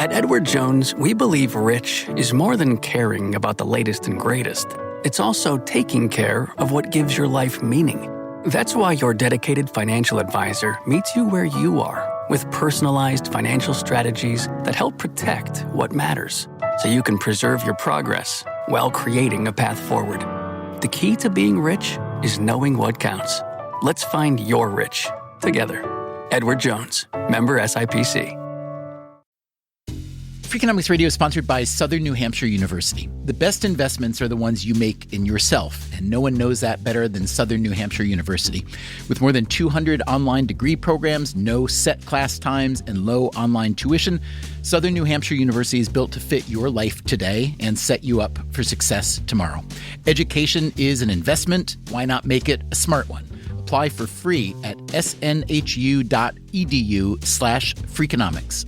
At Edward Jones, we believe rich is more than caring about the latest and greatest. It's also taking care of what gives your life meaning. That's why your dedicated financial advisor meets you where you are with personalized financial strategies that help protect what matters so you can preserve your progress while creating a path forward. The key to being rich is knowing what counts. Let's find your rich together. Edward Jones, member SIPC. Freakonomics Radio is sponsored by Southern New Hampshire University. The best investments are the ones you make in yourself, and no one knows that better than Southern New Hampshire University. With more than 200 online degree programs, no set class times, and low online tuition, Southern New Hampshire University is built to fit your life today and set you up for success tomorrow. Education is an investment. Why not make it a smart one? Apply for free at snhu.edu/Freakonomics.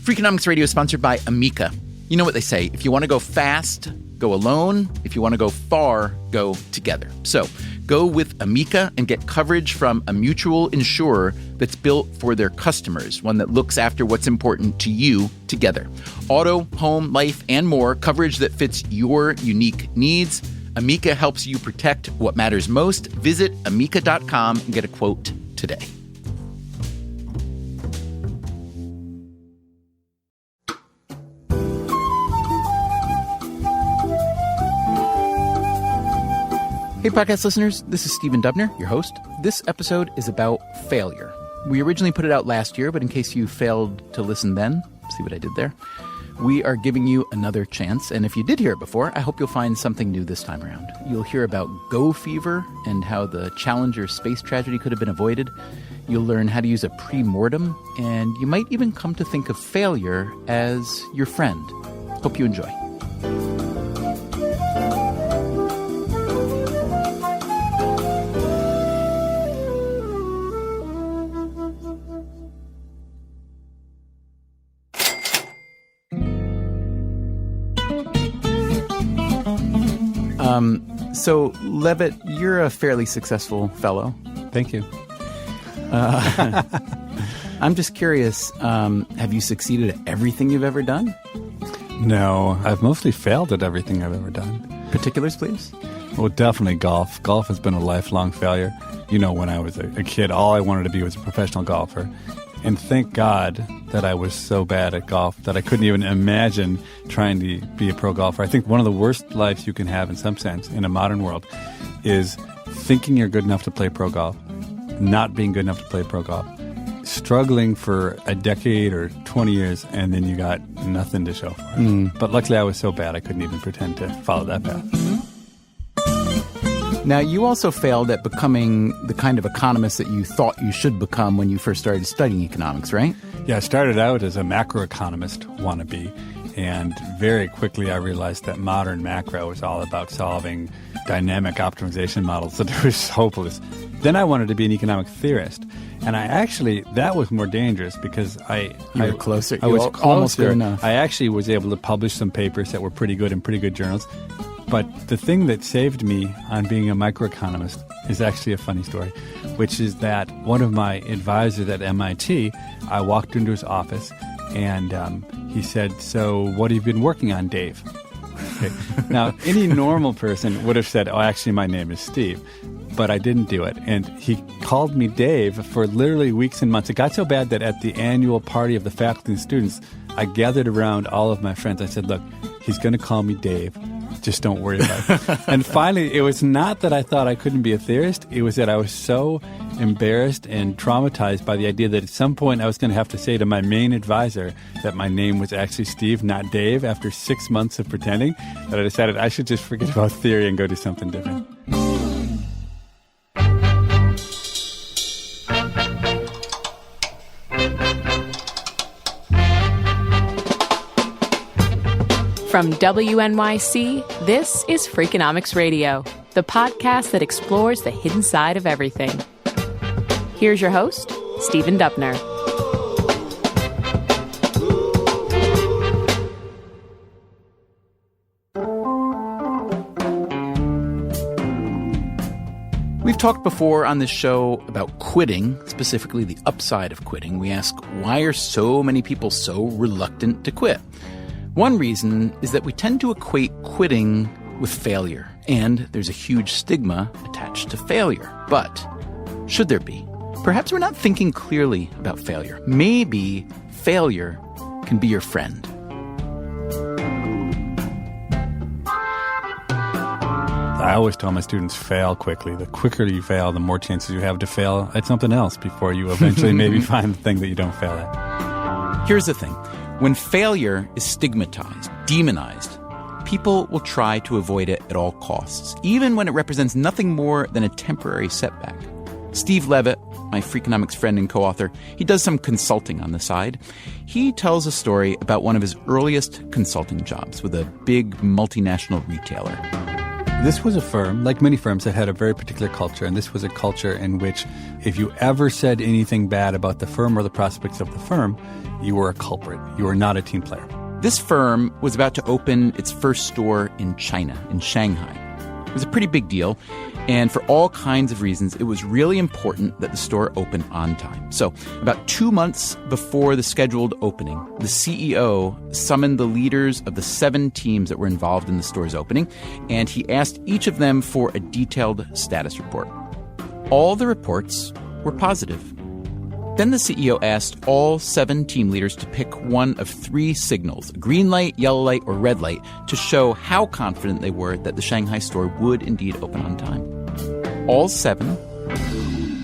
Freakonomics Radio is sponsored by Amica. You know what they say, if you want to go fast, go alone. If you want to go far, go together. So go with Amica and get coverage from a mutual insurer that's built for their customers, one that looks after what's important to you together. Auto, home, life, and more, coverage that fits your unique needs. Amica helps you protect what matters most. Visit amica.com and get a quote today. Hey, podcast listeners, this is Stephen Dubner, your host. This episode is about failure. We originally put it out last year, but in case you failed to listen then, see what I did there? We are giving you another chance, and if you did hear it before, I hope you'll find something new this time around. You'll hear about Go Fever and how the Challenger space tragedy could have been avoided. You'll learn how to use a pre-mortem, and you might even come to think of failure as your friend. Hope you enjoy. So, Levitt, you're a fairly successful fellow. Thank you. I'm just curious, have you succeeded at everything you've ever done? No, I've mostly failed at everything I've ever done. Particulars, please? Well, definitely golf. Golf has been a lifelong failure. You know, when I was a kid, all I wanted to be was a professional golfer. And thank God that I was so bad at golf that I couldn't even imagine trying to be a pro golfer. I think one of the worst lives you can have in some sense in a modern world is thinking you're good enough to play pro golf, not being good enough to play pro golf, struggling for a decade or 20 years, and then you got nothing to show for it. But luckily I was so bad I couldn't even pretend to follow that path. Now, you also failed at becoming the kind of economist that you thought you should become when you first started studying economics, right? Yeah, I started out as a macroeconomist wannabe, and very quickly I realized that modern macro is all about solving dynamic optimization models that it was hopeless. Then I wanted to be an economic theorist, and that was more dangerous because I was closer. Almost good enough. I actually was able to publish some papers that were pretty good in pretty good journals. But the thing that saved me on being a microeconomist is actually a funny story, which is that one of my advisors at MIT, I walked into his office and he said, "So what have you been working on, Dave?" Okay. Now, any normal person would have said, "Oh, actually, my name is Steve." But I didn't do it. And he called me Dave for literally weeks and months. It got so bad that at the annual party of the faculty and students, I gathered around all of my friends. I said, "Look, he's going to call me Dave. Just don't worry about it." And finally, it was not that I thought I couldn't be a theorist. It was that I was so embarrassed and traumatized by the idea that at some point I was going to have to say to my main advisor that my name was actually Steve, not Dave, after 6 months of pretending, that I decided I should just forget about theory and go do something different. From WNYC, this is Freakonomics Radio, the podcast that explores the hidden side of everything. Here's your host, Stephen Dubner. We've talked before on this show about quitting, specifically the upside of quitting. We ask, why are so many people so reluctant to quit? One reason is that we tend to equate quitting with failure, and there's a huge stigma attached to failure. But should there be? Perhaps we're not thinking clearly about failure. Maybe failure can be your friend. I always tell my students, fail quickly. The quicker you fail, the more chances you have to fail at something else before you eventually maybe find the thing that you don't fail at. Here's the thing. When failure is stigmatized, demonized, people will try to avoid it at all costs, even when it represents nothing more than a temporary setback. Steve Levitt, my Freakonomics friend and co-author, he does some consulting on the side. He tells a story about one of his earliest consulting jobs with a big multinational retailer. This was a firm, like many firms, that had a very particular culture, and this was a culture in which if you ever said anything bad about the firm or the prospects of the firm, you were a culprit. You were not a team player. This firm was about to open its first store in China, in Shanghai. It was a pretty big deal, and for all kinds of reasons, it was really important that the store open on time. So about 2 months before the scheduled opening, the CEO summoned the leaders of the 7 teams that were involved in the store's opening, and he asked each of them for a detailed status report. All the reports were positive. Then the CEO asked all 7 team leaders to pick one of 3 signals, a green light, yellow light, or red light, to show how confident they were that the Shanghai store would indeed open on time. All 7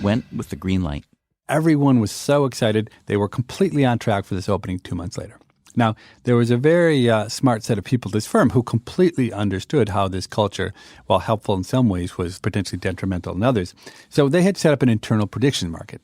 went with the green light. Everyone was so excited. They were completely on track for this opening 2 months later. Now, there was a very smart set of people at this firm who completely understood how this culture, while helpful in some ways, was potentially detrimental in others. So they had set up an internal prediction market.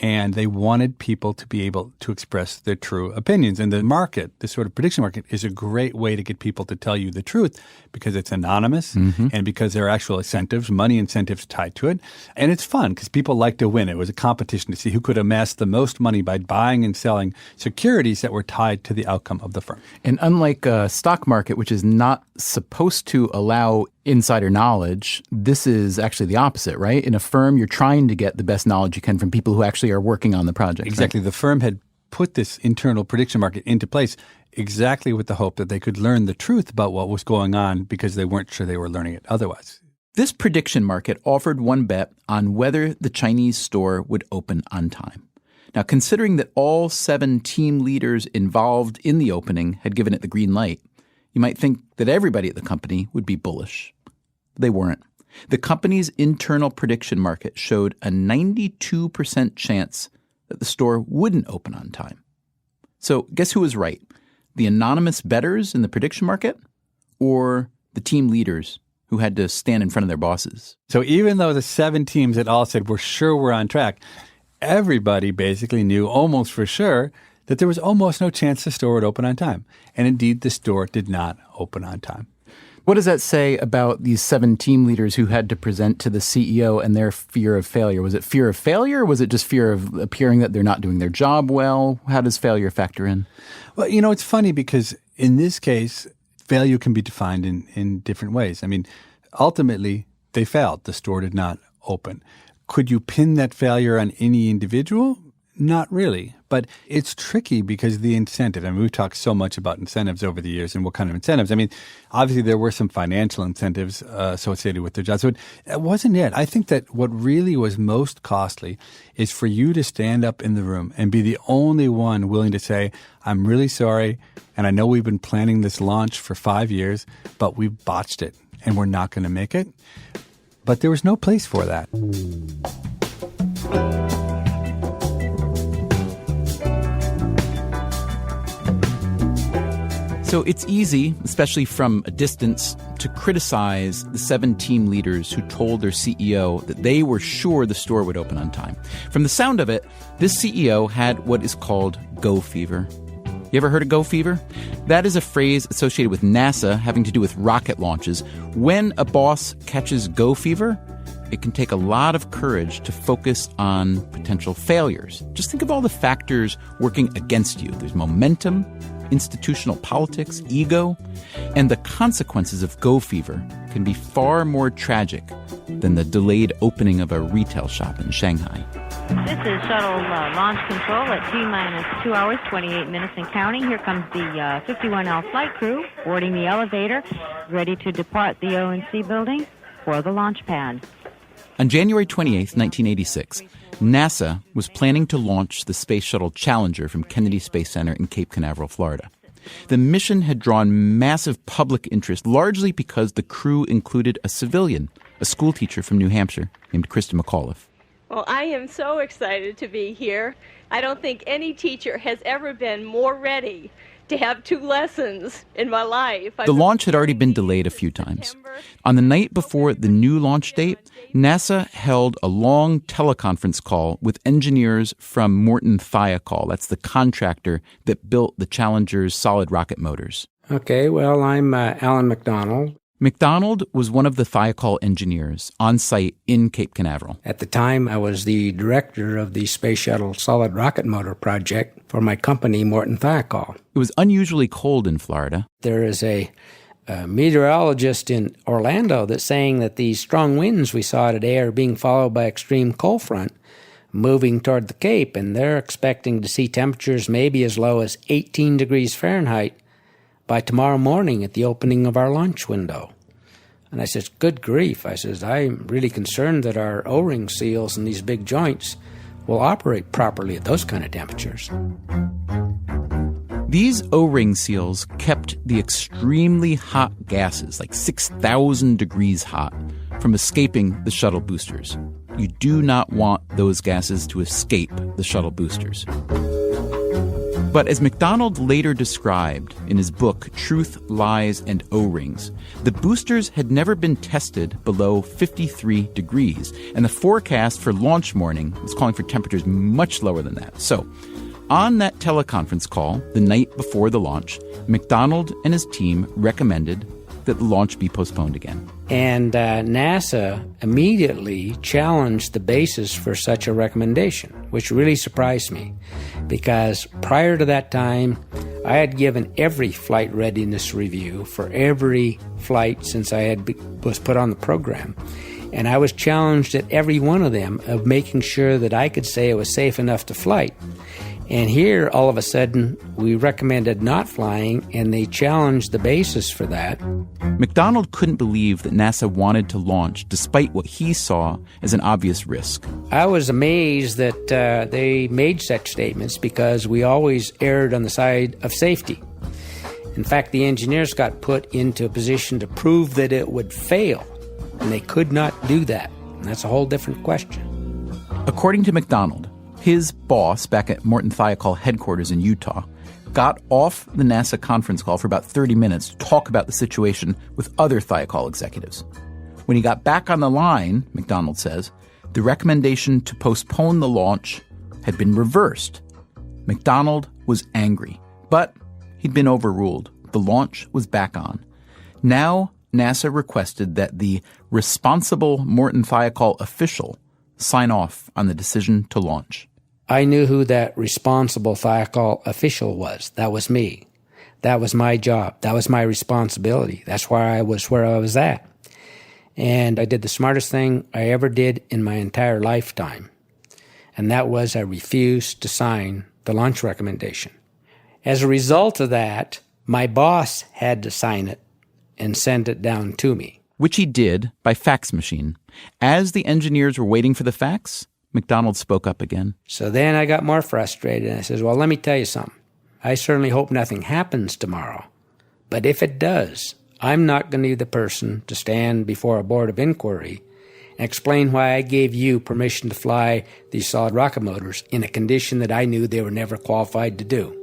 And they wanted people to be able to express their true opinions. And the market, this sort of prediction market, is a great way to get people to tell you the truth because it's anonymous and because there are actual incentives, money incentives tied to it. And it's fun because people like to win. It was a competition to see who could amass the most money by buying and selling securities that were tied to the outcome of the firm. And unlike a stock market, which is not supposed to allow insider knowledge, this is actually the opposite, right? In a firm, you're trying to get the best knowledge you can from people who actually are working on the project. Exactly. Right? The firm had put this internal prediction market into place exactly with the hope that they could learn the truth about what was going on because they weren't sure they were learning it otherwise. This prediction market offered one bet on whether the Chinese store would open on time. Now, considering that all 7 team leaders involved in the opening had given it the green light, you might think that everybody at the company would be bullish. They weren't. The company's internal prediction market showed a 92% chance that the store wouldn't open on time. So guess who was right? The anonymous bettors in the prediction market or the team leaders who had to stand in front of their bosses? So even though the 7 teams had all said, we're sure we're on track, everybody basically knew almost for sure that there was almost no chance the store would open on time. And indeed, the store did not open on time. What does that say about these 7 team leaders who had to present to the CEO and their fear of failure? Was it fear of failure or was it just fear of appearing that they're not doing their job well? How does failure factor in? Well, you know, it's funny because in this case, failure can be defined in different ways. I mean, ultimately, they failed. The store did not open. Could you pin that failure on any individual? Not really. But it's tricky because the incentive, I mean, we've talked so much about incentives over the years and what kind of incentives. I mean, obviously there were some financial incentives associated with their jobs, but that wasn't it. I think that what really was most costly is for you to stand up in the room and be the only one willing to say, I'm really sorry, and I know we've been planning this launch for 5 years, but we botched it and we're not going to make it. But there was no place for that. So it's easy, especially from a distance, to criticize the 7 team leaders who told their CEO that they were sure the store would open on time. From the sound of it, this CEO had what is called go fever. You ever heard of go fever? That is a phrase associated with NASA having to do with rocket launches. When a boss catches go fever, it can take a lot of courage to focus on potential failures. Just think of all the factors working against you. There's momentum, institutional politics, ego, and the consequences of go fever can be far more tragic than the delayed opening of a retail shop in Shanghai. This is shuttle launch control at T-minus 2 hours, 28 minutes and counting. Here comes the 51L flight crew boarding the elevator, ready to depart the O&C building for the launch pad. On January 28, 1986, NASA was planning to launch the Space Shuttle Challenger from Kennedy Space Center in Cape Canaveral, Florida. The mission had drawn massive public interest, largely because the crew included a civilian, a schoolteacher from New Hampshire named Krista McAuliffe. Well, I am so excited to be here. I don't think any teacher has ever been more ready to have 2 lessons in my life. The launch had already been delayed a few times. On the night before the new launch date, NASA held a long teleconference call with engineers from Morton Thiokol. That's the contractor that built the Challenger's solid rocket motors. Okay, well, I'm Alan McDonald. McDonald was one of the Thiokol engineers on site in Cape Canaveral. At the time, I was the director of the Space Shuttle Solid Rocket Motor project for my company, Morton Thiokol. It was unusually cold in Florida. There is a meteorologist in Orlando that's saying that these strong winds we saw today are being followed by extreme cold front moving toward the Cape, and they're expecting to see temperatures maybe as low as 18 degrees Fahrenheit by tomorrow morning at the opening of our launch window. And I says, good grief. I says, I'm really concerned that our O-ring seals and these big joints will operate properly at those kind of temperatures. These O-ring seals kept the extremely hot gases, like 6,000 degrees hot, from escaping the shuttle boosters. You do not want those gases to escape the shuttle boosters. But as McDonald later described in his book, Truth, Lies, and O-Rings, the boosters had never been tested below 53 degrees, and the forecast for launch morning was calling for temperatures much lower than that. So, on that teleconference call, the night before the launch, McDonald and his team recommended that the launch be postponed again. And NASA immediately challenged the basis for such a recommendation, which really surprised me, because prior to that time, I had given every flight readiness review for every flight since I was put on the program. And I was challenged at every one of them of making sure that I could say it was safe enough to flight. And here, all of a sudden, we recommended not flying, and they challenged the basis for that. McDonald couldn't believe that NASA wanted to launch despite what he saw as an obvious risk. I was amazed that they made such statements because we always erred on the side of safety. In fact, the engineers got put into a position to prove that it would fail, and they could not do that. And that's a whole different question. According to McDonald, his boss back at Morton Thiokol headquarters in Utah got off the NASA conference call for about 30 minutes to talk about the situation with other Thiokol executives. When he got back on the line, McDonald says, the recommendation to postpone the launch had been reversed. McDonald was angry, but he'd been overruled. The launch was back on. Now, NASA requested that the responsible Morton Thiokol official sign off on the decision to launch. I knew who that responsible Thiokol official was. That was me. That was my job. That was my responsibility. That's why I was where I was at. And I did the smartest thing I ever did in my entire lifetime. And that was I refused to sign the launch recommendation. As a result of that, my boss had to sign it and send it down to me. Which he did by fax machine. As the engineers were waiting for the fax, McDonald spoke up again. So then I got more frustrated, and I says, well, let me tell you something. I certainly hope nothing happens tomorrow. But if it does, I'm not going to be the person to stand before a board of inquiry and explain why I gave you permission to fly these solid rocket motors in a condition that I knew they were never qualified to do.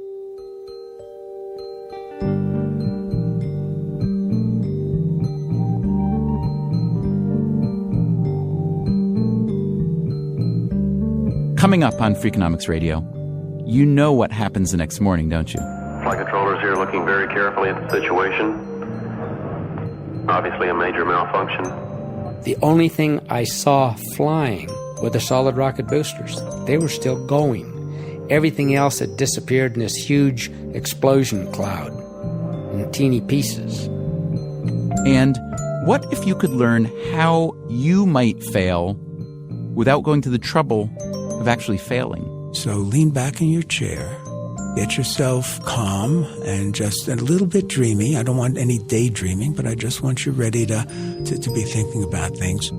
Coming up on Freakonomics Radio, you know what happens the next morning, don't you? Flight controllers here looking very carefully at the situation. Obviously a major malfunction. The only thing I saw flying were the solid rocket boosters. They were still going. everything else had disappeared in this huge explosion cloud in teeny pieces. And what if you could learn how you might fail without going to the trouble of actually failing? So lean back in your chair, get yourself calm and just a little bit dreamy. I don't want any daydreaming, but I just want you ready to be thinking about things.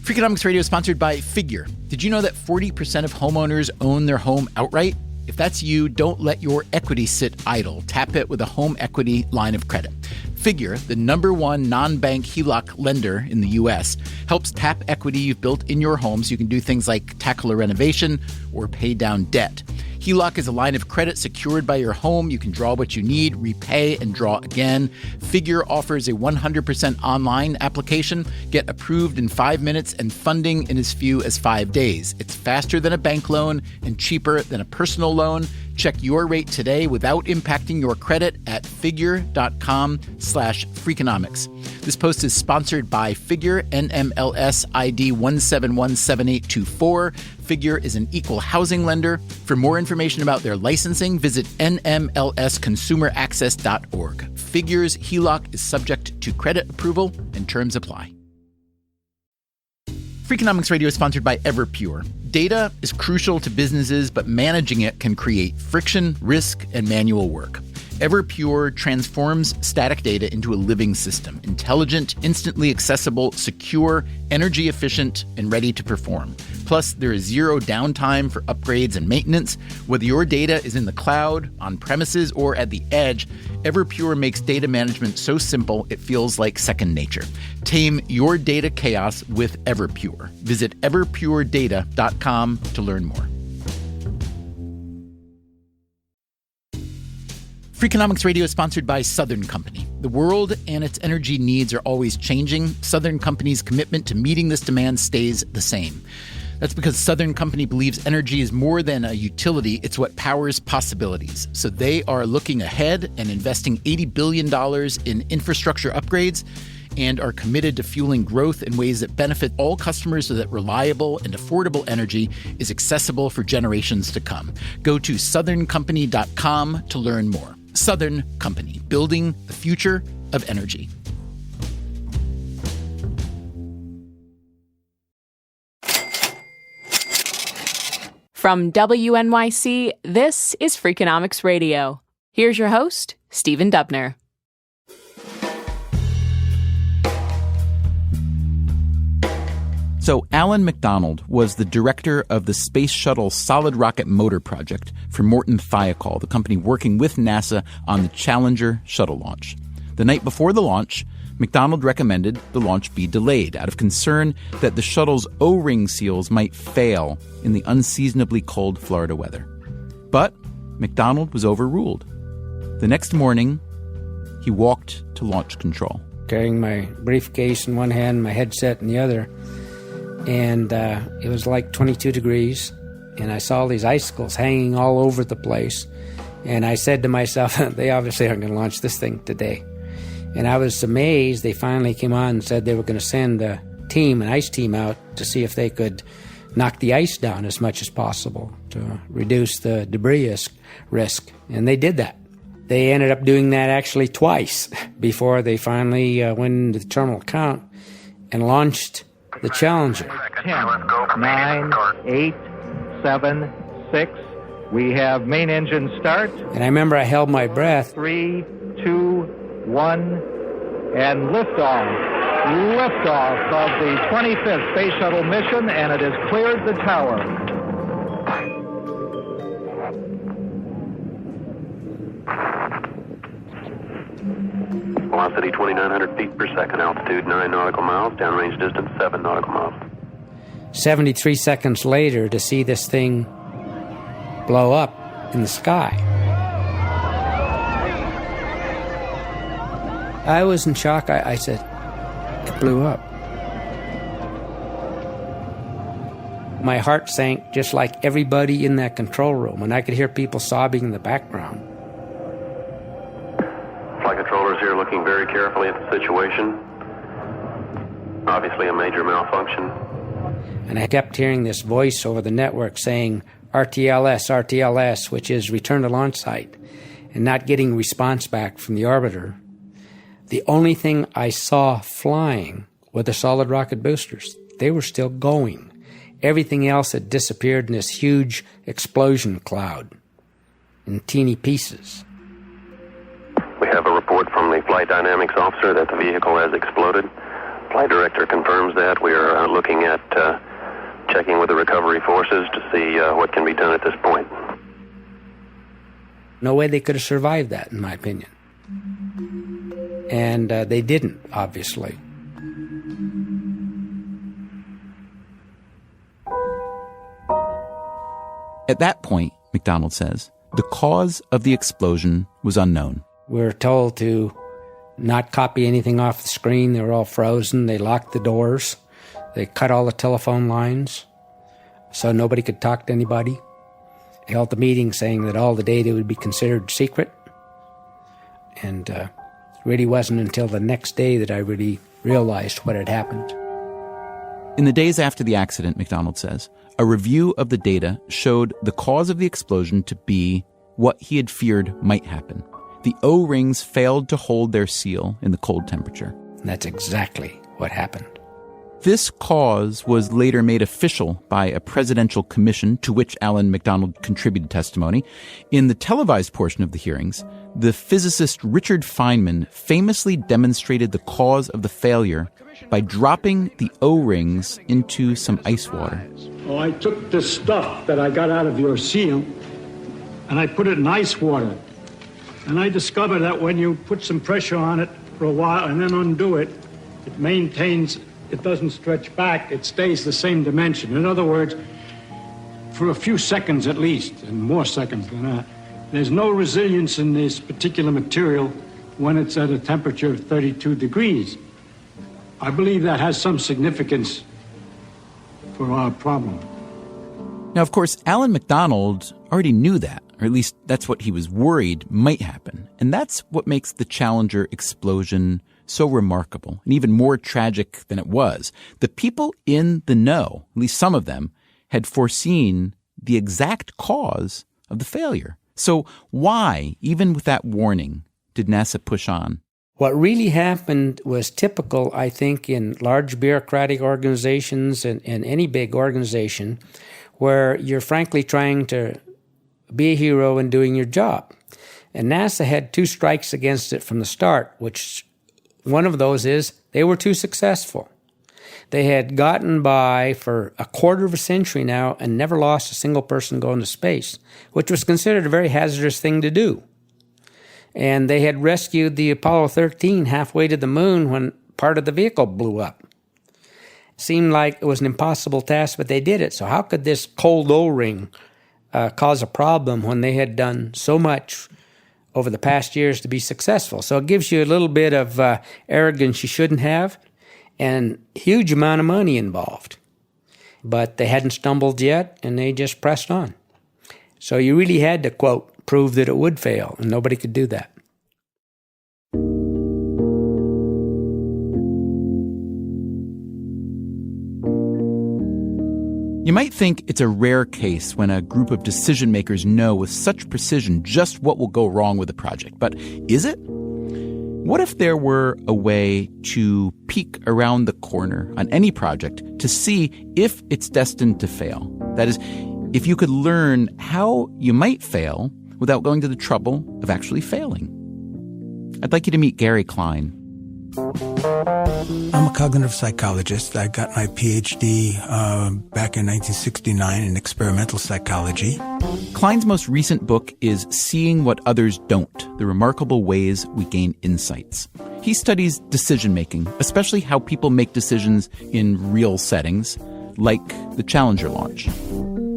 Freakonomics Radio is sponsored by Figure. Did you know that 40% of homeowners own their home outright? If that's you, don't let your equity sit idle. Tap it with a home equity line of credit. Figure, the #1 non-bank HELOC lender in the U.S., helps tap equity you've built in your home so you can do things like tackle a renovation or pay down debt. HELOC is a line of credit secured by your home. You can draw what you need, repay, and draw again. Figure offers a 100% online application. Get approved in 5 minutes and funding in as few as 5 days. It's faster than a bank loan and cheaper than a personal loan. Check your rate today without impacting your credit at figure.com/Freakonomics. This post is sponsored by Figure, NMLS ID 1717824. Figure is an equal housing lender. For more information about their licensing, visit nmlsconsumeraccess.org. Figure's HELOC is subject to credit approval and terms apply. Freakonomics Radio is sponsored by Everpure. Data is crucial to businesses, but managing it can create friction, risk, and manual work. Everpure transforms static data into a living system, intelligent, instantly accessible, secure, energy efficient, and ready to perform. Plus, there is zero downtime for upgrades and maintenance. Whether your data is in the cloud, on premises, or at the edge, Everpure makes data management so simple it feels like second nature. Tame your data chaos with Everpure. Visit everpuredata.com to learn more. Freakonomics Radio is sponsored by Southern Company. The world and its energy needs are always changing. Southern Company's commitment to meeting this demand stays the same. That's because Southern Company believes energy is more than a utility, it's what powers possibilities. So they are looking ahead and investing $80 billion in infrastructure upgrades and are committed to fueling growth in ways that benefit all customers so that reliable and affordable energy is accessible for generations to come. Go to southerncompany.com to learn more. Southern Company, building the future of energy. From WNYC, this is Freakonomics Radio. Here's your host, Stephen Dubner. So Alan McDonald was the director of the Space Shuttle Solid Rocket Motor Project for Morton Thiokol, the company working with NASA on the Challenger shuttle launch. The night before the launch, McDonald recommended the launch be delayed out of concern that the shuttle's O-ring seals might fail in the unseasonably cold Florida weather. But McDonald was overruled. The next morning, he walked to launch control. Carrying my briefcase in one hand, my headset in the other. And it was like 22 degrees, and I saw these icicles hanging all over the place. And I said to myself, they obviously aren't going to launch this thing today. And I was amazed. They finally came on and said they were going to send a team, an ice team, out to see if they could knock the ice down as much as possible to reduce the debris risk. And they did that. They ended up doing that actually twice before they finally went into the terminal count and launched the Challenger. 10, 9, 8, 7, 6. We have main engine start. And I remember I held my breath. 3, 2, 1, and liftoff. Liftoff of the 25th Space Shuttle mission, and it has cleared the tower. Velocity 2,900 feet per second, altitude 9 nautical miles, downrange distance 7 nautical miles. 73 seconds later, to see this thing blow up in the sky. I was in shock. I said, it blew up. My heart sank just like everybody in that control room, and I could hear people sobbing in the background. Flight controllers here looking very carefully at the situation. Obviously a major malfunction. And I kept hearing this voice over the network saying, RTLS, RTLS, which is return to launch site, and not getting response back from the orbiter. The only thing I saw flying were the solid rocket boosters. They were still going. Everything else had disappeared in this huge explosion cloud in teeny pieces. We have a report from the flight dynamics officer that the vehicle has exploded. Flight director confirms that. We are looking at checking with the recovery forces to see what can be done at this point. No way they could have survived that, in my opinion. And they didn't, obviously. At that point, McDonald says, the cause of the explosion was unknown. We were told to not copy anything off the screen. They were all frozen. They locked the doors. They cut all the telephone lines so nobody could talk to anybody. They held the meeting saying that all the data would be considered secret. And it really wasn't until the next day that I really realized what had happened. In the days after the accident, McDonald says, a review of the data showed the cause of the explosion to be what he had feared might happen. The O-rings failed to hold their seal in the cold temperature. That's exactly what happened. This cause was later made official by a presidential commission to which Alan McDonald contributed testimony. In the televised portion of the hearings, the physicist Richard Feynman famously demonstrated the cause of the failure by dropping the O-rings into some ice water. Oh, I took the stuff that I got out of your seal and I put it in ice water. And I discovered that when you put some pressure on it for a while and then undo it, it maintains, it doesn't stretch back, it stays the same dimension. In other words, for a few seconds at least, and more seconds than that, there's no resilience in this particular material when it's at a temperature of 32 degrees. I believe that has some significance for our problem. Now, of course, Alan McDonald already knew that, or at least that's what he was worried might happen. And that's what makes the Challenger explosion so remarkable and even more tragic than it was. The people in the know, at least some of them, had foreseen the exact cause of the failure. So why, even with that warning, did NASA push on? What really happened was typical, I think, in large bureaucratic organizations and any big organization where you're frankly trying to be a hero and doing your job. And NASA had two strikes against it from the start, which one of those is they were too successful. They had gotten by for a quarter of a century now and never lost a single person going to space, which was considered a very hazardous thing to do. And they had rescued the Apollo 13 halfway to the moon when part of the vehicle blew up. It seemed like it was an impossible task, but they did it. So how could this cold O-ring cause a problem when they had done so much over the past years to be successful? So it gives you a little bit of arrogance you shouldn't have and huge amount of money involved. But they hadn't stumbled yet, and they just pressed on. So you really had to, quote, prove that it would fail, and nobody could do that. You might think it's a rare case when a group of decision makers know with such precision just what will go wrong with a project. But is it? What if there were a way to peek around the corner on any project to see if it's destined to fail? That is, if you could learn how you might fail without going to the trouble of actually failing. I'd like you to meet Gary Klein. I'm a cognitive psychologist. I got my PhD back in 1969 in experimental psychology. Klein's most recent book is Seeing What Others Don't, The Remarkable Ways We Gain Insights. He studies decision-making, especially how people make decisions in real settings, like the Challenger launch.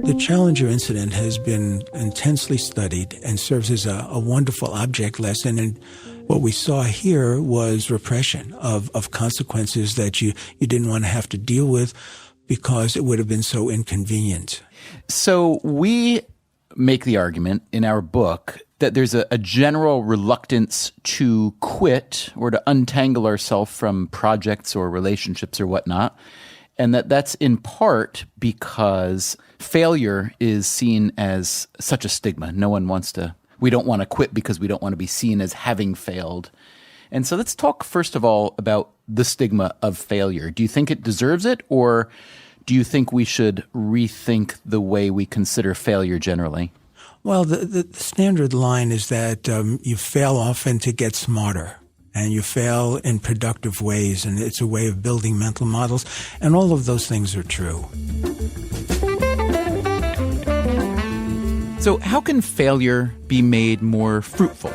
The Challenger incident has been intensely studied and serves as a wonderful object lesson. And what we saw here was repression of consequences that you didn't want to have to deal with because it would have been so inconvenient. So we make the argument in our book that there's a general reluctance to quit or to untangle ourselves from projects or relationships or whatnot, and that's in part because failure is seen as such a stigma. We don't want to quit because we don't want to be seen as having failed. And so let's talk first of all about the stigma of failure. Do you think it deserves it, or do you think we should rethink the way we consider failure generally? Well, the standard line is that you fail often to get smarter, and you fail in productive ways, and it's a way of building mental models, and all of those things are true. So how can failure be made more fruitful?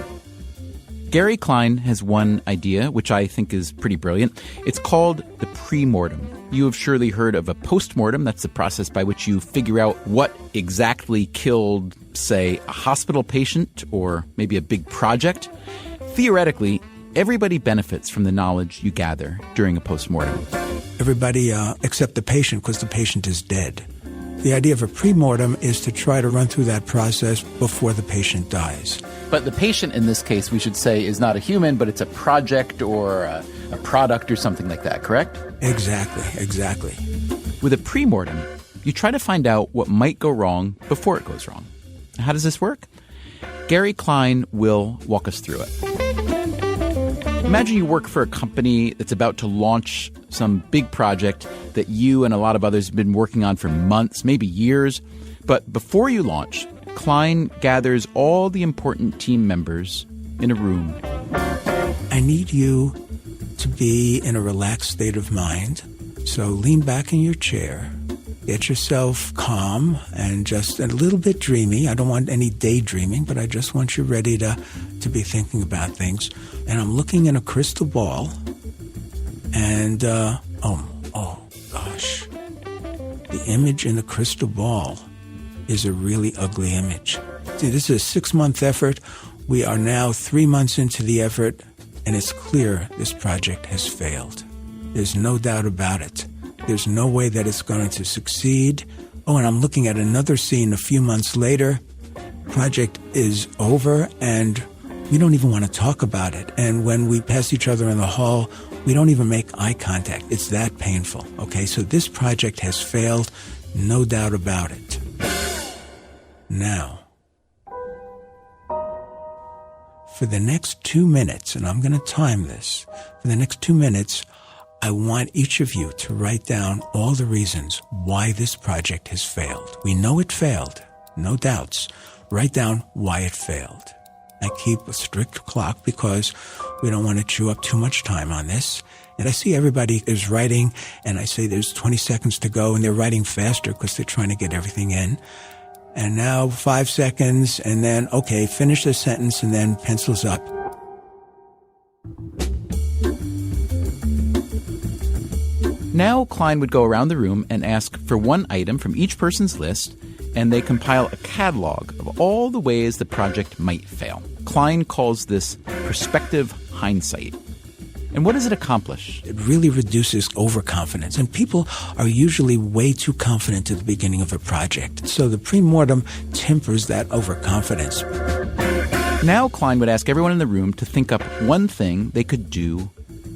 Gary Klein has one idea, which I think is pretty brilliant. It's called the pre-mortem. You have surely heard of a post-mortem. That's the process by which you figure out what exactly killed, say, a hospital patient or maybe a big project. Theoretically, everybody benefits from the knowledge you gather during a post-mortem. Everybody except the patient, because the patient is dead. The idea of a pre-mortem is to try to run through that process before the patient dies. But the patient in this case, we should say, is not a human, but it's a project or a product or something like that, correct? Exactly. With a pre-mortem, you try to find out what might go wrong before it goes wrong. How does this work? Gary Klein will walk us through it. Imagine you work for a company that's about to launch some big project that you and a lot of others have been working on for months, maybe years. But before you launch, Klein gathers all the important team members in a room. I need you to be in a relaxed state of mind. So lean back in your chair. Get yourself calm and just a little bit dreamy. I don't want any daydreaming, but I just want you ready to be thinking about things. And I'm looking in a crystal ball. And, oh gosh. The image in the crystal ball is a really ugly image. See, this is a 6-month effort. We are now 3 months into the effort, and it's clear this project has failed. There's no doubt about it. There's no way that it's going to succeed. Oh, and I'm looking at another scene a few months later. Project is over, and we don't even want to talk about it. And when we pass each other in the hall, we don't even make eye contact. It's that painful, okay? So this project has failed, no doubt about it. Now, for the next 2 minutes, and I'm going to time this, for the next 2 minutes, I want each of you to write down all the reasons why this project has failed. We know it failed, no doubts. Write down why it failed. I keep a strict clock because we don't want to chew up too much time on this. And I see everybody is writing, and I say there's 20 seconds to go, and they're writing faster because they're trying to get everything in. And now 5 seconds, and then, okay, finish the sentence, and then pencils up. Now Klein would go around the room and ask for one item from each person's list, and they compile a catalog of all the ways the project might fail. Klein calls this prospective hindsight. And what does it accomplish? It really reduces overconfidence, and people are usually way too confident at the beginning of a project. So the pre-mortem tempers that overconfidence. Now Klein would ask everyone in the room to think up one thing they could do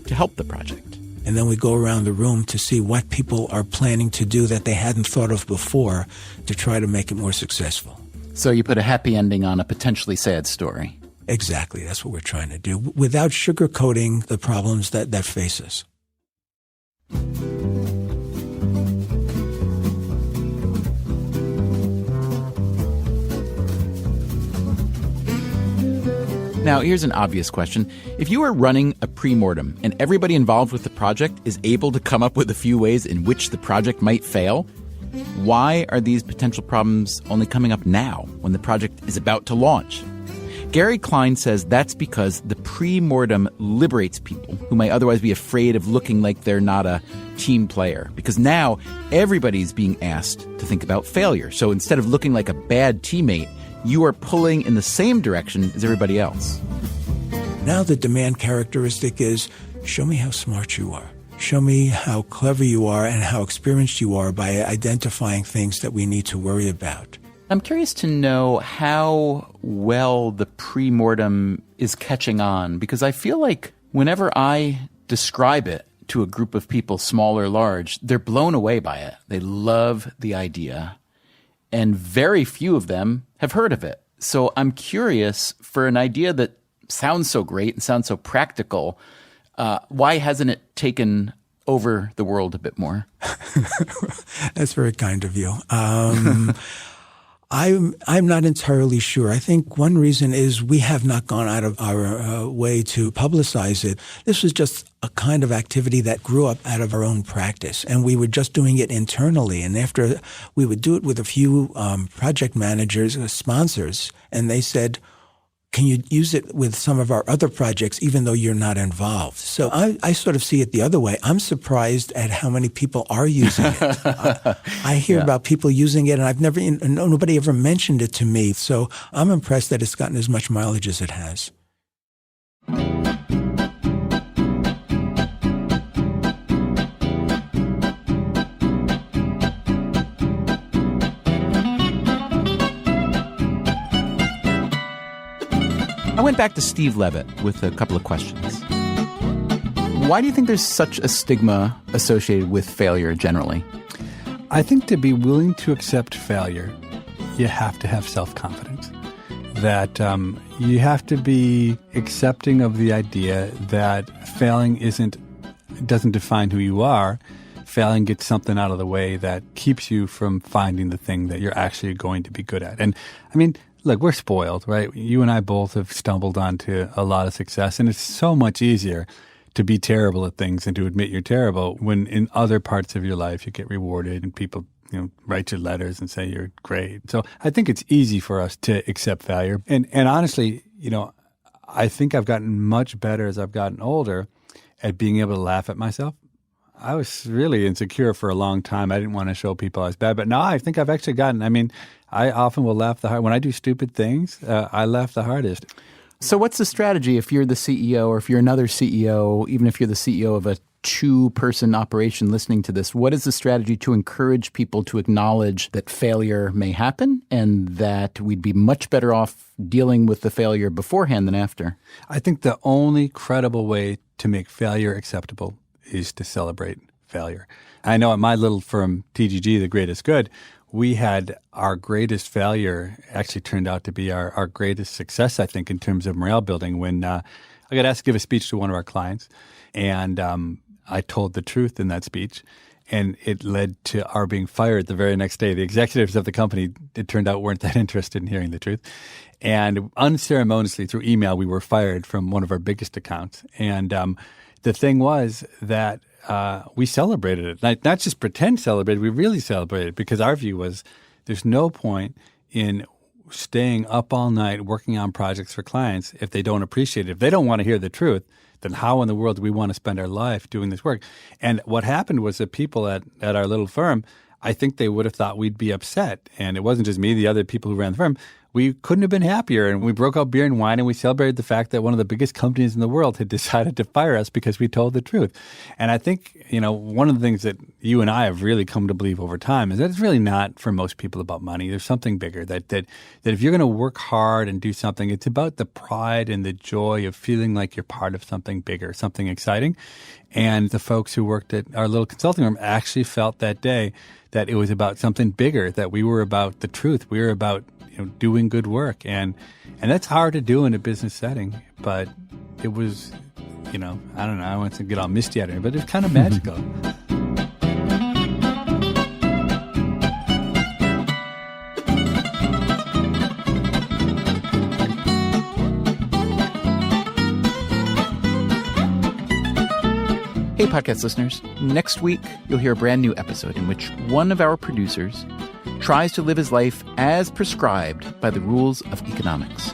to help the project. And then we go around the room to see what people are planning to do that they hadn't thought of before to try to make it more successful. So you put a happy ending on a potentially sad story. Exactly. That's what we're trying to do, without sugarcoating the problems that face us. Now, here's an obvious question. If you are running a pre-mortem and everybody involved with the project is able to come up with a few ways in which the project might fail, why are these potential problems only coming up now when the project is about to launch? Gary Klein says that's because the pre-mortem liberates people who might otherwise be afraid of looking like they're not a team player. Because now everybody's being asked to think about failure. So instead of looking like a bad teammate, you are pulling in the same direction as everybody else. Now the demand characteristic is, show me how smart you are. Show me how clever you are and how experienced you are by identifying things that we need to worry about. I'm curious to know how well the pre-mortem is catching on, because I feel like whenever I describe it to a group of people, small or large, they're blown away by it. They love the idea, and very few of them have heard of it. So I'm curious, for an idea that sounds so great and sounds so practical, why hasn't it taken over the world a bit more? That's very kind of you. I'm not entirely sure. I think one reason is we have not gone out of our way to publicize it. This was just a kind of activity that grew up out of our own practice, and we were just doing it internally. And after we would do it with a few project managers, sponsors, and they said, can you use it with some of our other projects even though you're not involved? So I sort of see it the other way. I'm surprised at how many people are using it. I hear about people using it, and nobody ever mentioned it to me. So I'm impressed that it's gotten as much mileage as it has. I went back to Steve Levitt with a couple of questions. Why do you think there's such a stigma associated with failure generally? I think to be willing to accept failure, you have to have self-confidence. That you have to be accepting of the idea that failing doesn't define who you are. Failing gets something out of the way that keeps you from finding the thing that you're actually going to be good at. And I mean, look, we're spoiled, right? You and I both have stumbled onto a lot of success, and it's so much easier to be terrible at things and to admit you're terrible when in other parts of your life you get rewarded and people, write your letters and say you're great. So I think it's easy for us to accept failure. And honestly, I think I've gotten much better as I've gotten older at being able to laugh at myself. I was really insecure for a long time. I didn't want to show people I was bad. But now I think I've actually I often will laugh the hardest. When I do stupid things, I laugh the hardest. So what's the strategy if you're the CEO or if you're another CEO, even if you're the CEO of a two-person operation listening to this, what is the strategy to encourage people to acknowledge that failure may happen and that we'd be much better off dealing with the failure beforehand than after? I think the only credible way to make failure acceptable is to celebrate failure. I know at my little firm, TGG, The Greatest Good, we had our greatest failure actually turned out to be our greatest success, I think, in terms of morale building. When I got asked to give a speech to one of our clients, and I told the truth in that speech, and it led to our being fired the very next day. The executives of the company, it turned out, weren't that interested in hearing the truth. And unceremoniously, through email, we were fired from one of our biggest accounts. And the thing was that we celebrated it. Not just pretend celebrated, we really celebrated, because our view was there's no point in staying up all night working on projects for clients if they don't appreciate it. If they don't want to hear the truth, then how in the world do we want to spend our life doing this work? And what happened was that people at our little firm, I think they would have thought we'd be upset. And it wasn't just me, the other people who ran the firm. We couldn't have been happier, and we broke out beer and wine, and we celebrated the fact that one of the biggest companies in the world had decided to fire us because we told the truth. And I think, one of the things that you and I have really come to believe over time is that it's really not for most people about money. There's something bigger, that if you're going to work hard and do something, it's about the pride and the joy of feeling like you're part of something bigger, something exciting. And the folks who worked at our little consulting firm actually felt that day that it was about something bigger, that we were about the truth. We were about doing good work. And that's hard to do in a business setting. But it was, I don't know, I want to get all misty out of it, but it's kind of magical. Hey, podcast listeners. Next week, you'll hear a brand new episode in which one of our producers tries to live his life as prescribed by the rules of economics.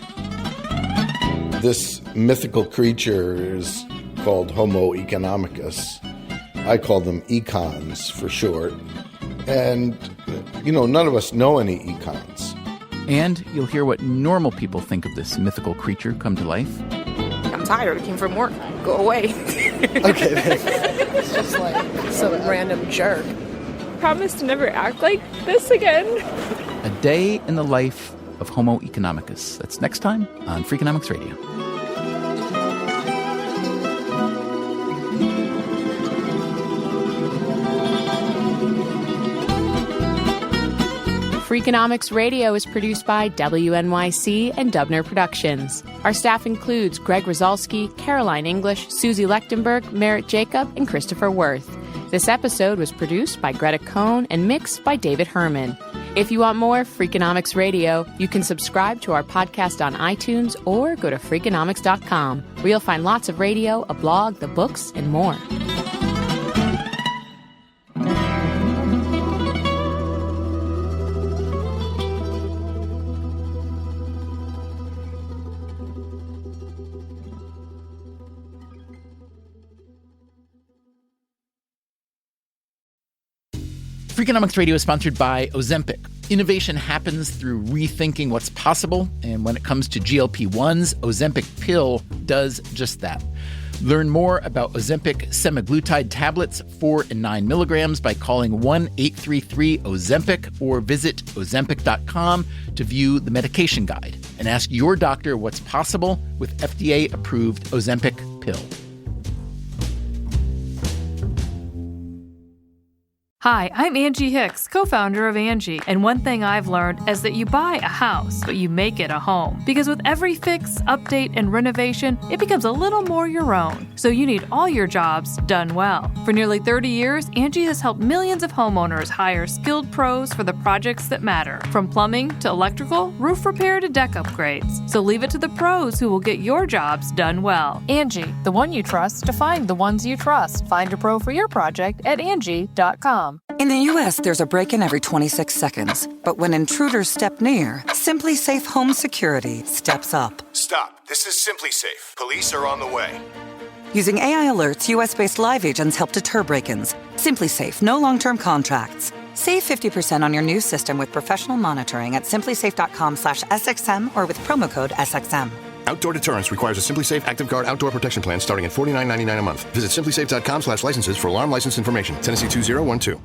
This mythical creature is called Homo economicus. I call them econs for short. And, none of us know any econs. And you'll hear what normal people think of this mythical creature come to life. Come tired. I came from work. Go away. Okay, it's just like some random jerk. Promise to never act like this again. A day in the life of Homo economicus. That's next time on Freakonomics Radio. Freakonomics Radio is produced by WNYC and Dubner Productions. Our staff includes Greg Rosalski, Caroline English, Susie Lechtenberg, Merritt Jacob, and Christopher Worth. This episode was produced by Greta Cohn and mixed by David Herman. If you want more Freakonomics Radio, you can subscribe to our podcast on iTunes or go to Freakonomics.com, where you'll find lots of radio, a blog, the books, and more. Freakonomics Radio is sponsored by Ozempic. Innovation happens through rethinking what's possible, and when it comes to GLP-1s, Ozempic pill does just that. Learn more about Ozempic semaglutide tablets, 4 and 9 milligrams, by calling 1-833-OZEMPIC or visit Ozempic.com to view the medication guide and ask your doctor what's possible with FDA-approved Ozempic pill. Hi, I'm Angie Hicks, co-founder of Angie, and one thing I've learned is that you buy a house, but you make it a home. Because with every fix, update, and renovation, it becomes a little more your own. So you need all your jobs done well. For nearly 30 years, Angie has helped millions of homeowners hire skilled pros for the projects that matter. From plumbing to electrical, roof repair to deck upgrades. So leave it to the pros who will get your jobs done well. Angie, the one you trust to find the ones you trust. Find a pro for your project at Angie.com. In the U.S., there's a break-in every 26 seconds. But when intruders step near, Simply Safe Home Security steps up. Stop. This is Simply Safe. Police are on the way. Using AI alerts, U.S.-based live agents help deter break-ins. Simply Safe, no long-term contracts. Save 50% on your new system with professional monitoring at simplysafe.com/SXM or with promo code SXM. Outdoor deterrence requires a Simply Safe Active Guard outdoor protection plan starting at $49.99 a month. Visit simplysafe.com/licenses for alarm license information. Tennessee 2012.